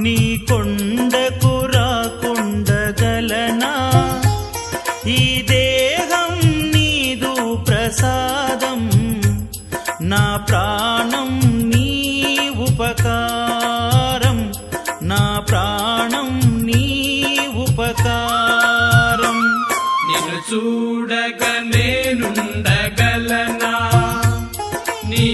నీ కొండకు రాకుండగలనా ఈ దేహం నీదు ప్రసాదం నా ప్రాణం నీ ఉపకారం నా ప్రాణం నీ ఉపకారం నిన్ను చూడగ నేనుండగలనా నీ